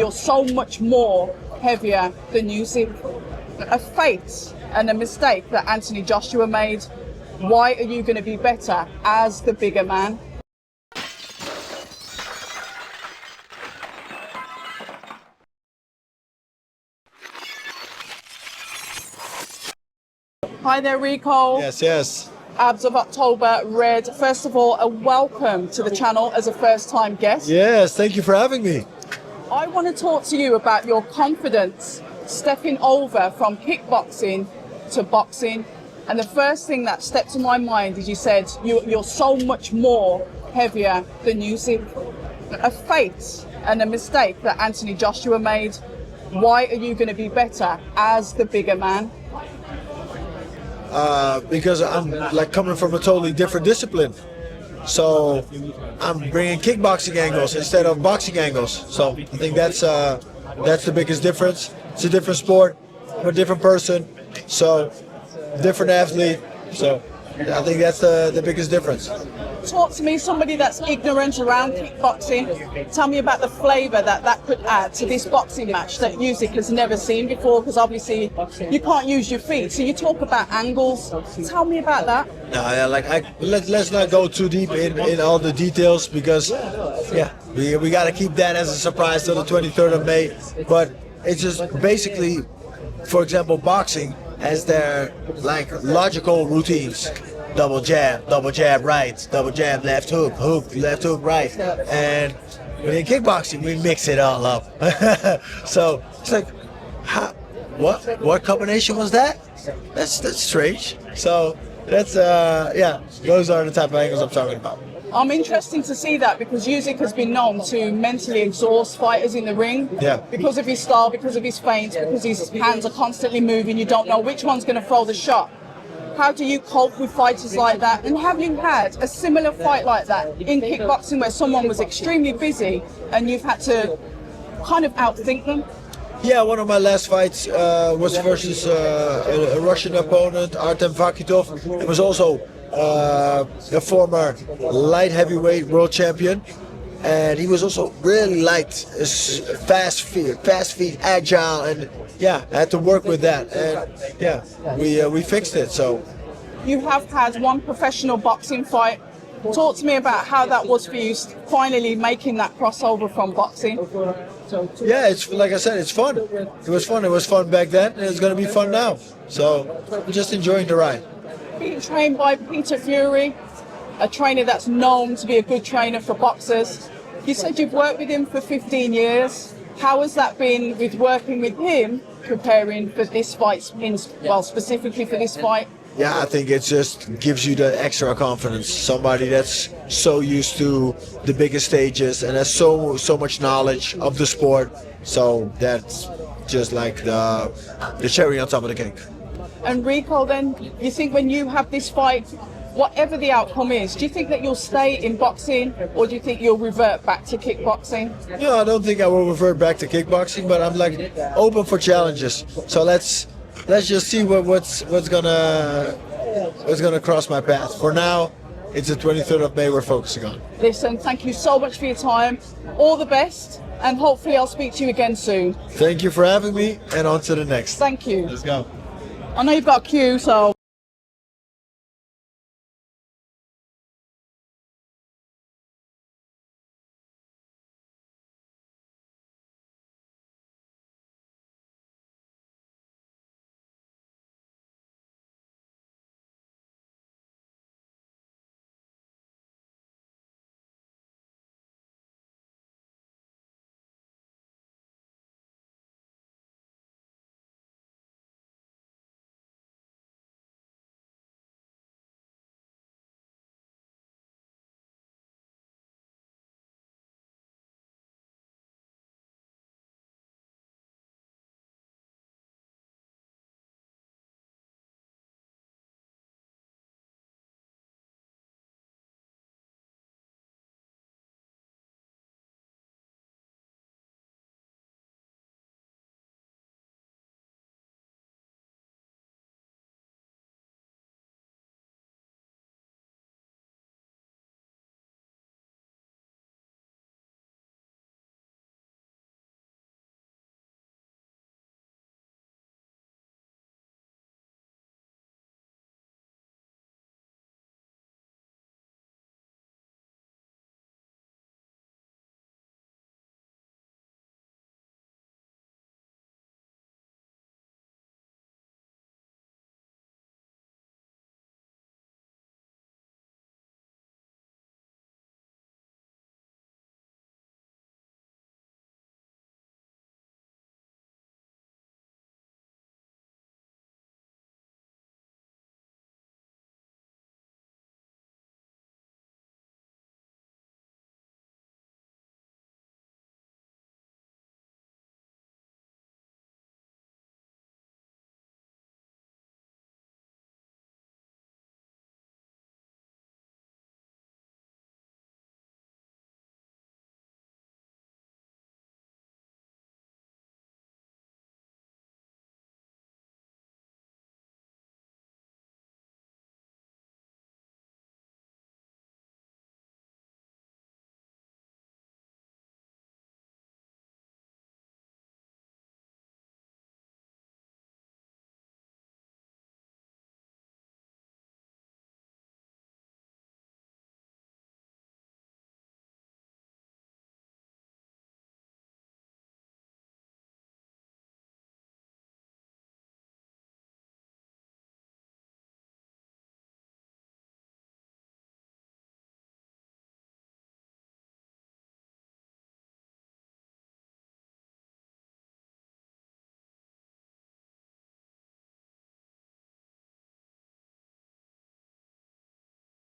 You're so much more heavier than Usyk. A fate and a mistake that Anthony Joshua made. Why are you going to be better as the bigger man? Hi there, Rico. Yes. Abs of October, Red. First of all, a welcome to the channel as a first-time guest. Yes, thank you for having me. I want to talk to you about your confidence stepping over from kickboxing to boxing. And the first thing that stepped to my mind is you said you're so much more heavier than Usyk. A fate and a mistake that Anthony Joshua made. Why are you going to be better as the bigger man? Because I'm like coming from a totally different discipline. So I'm bringing kickboxing angles instead of boxing angles. So I think that's the biggest difference. It's a different sport, I'm a different person, so different athlete. So I think that's the biggest difference. Talk to me, somebody that's ignorant around kickboxing. Tell me about the flavour that could add to this boxing match that Usyk has never seen before, because obviously you can't use your feet. So you talk about angles. Tell me about that. No, let's not go too deep in all the details, because we got to keep that as a surprise till the 23rd of May. But it's just basically, for example, boxing has their like logical routines. Double jab, right, double jab, left hook, left hook, right. And in kickboxing, we mix it all up. So it's like, what combination was that? That's strange. So that's those are the type of angles I'm talking about. I'm interested to see that, because Usyk has been known to mentally exhaust fighters in the ring. Yeah. Because of his style, because of his feints, because his hands are constantly moving. You don't know which one's going to throw the shot. How do you cope with fighters like that? And have you had a similar fight like that in kickboxing where someone was extremely busy and you've had to kind of outthink them? Yeah, one of my last fights was versus a Russian opponent, Artem Vakitov. It was also a former light heavyweight world champion. And he was also really light, fast feet, agile, and I had to work with that. And we fixed it. So you have had one professional boxing fight. Talk to me about how that was for you, finally making that crossover from boxing. Yeah, it's like I said, it's fun. It was fun. It was fun back then, and it's going to be fun now. So I'm just enjoying the ride. Being trained by Peter Fury, a trainer that's known to be a good trainer for boxers. You said you've worked with him for 15 years. How has that been with working with him, preparing for this fight, specifically for this fight? Yeah, I think it just gives you the extra confidence. Somebody that's so used to the biggest stages and has so much knowledge of the sport. So that's just like the cherry on top of the cake. And Rico, then, you think when you have this fight, whatever the outcome is, do you think that you'll stay in boxing, or do you think you'll revert back to kickboxing? No, I don't think I will revert back to kickboxing, but I'm like open for challenges. So let's just see what's gonna cross my path. For now, it's the 23rd of May we're focusing on. Listen, thank you so much for your time. All the best, and hopefully I'll speak to you again soon. Thank you for having me, and on to the next. Thank you. Let's go. I know you've got a queue, so...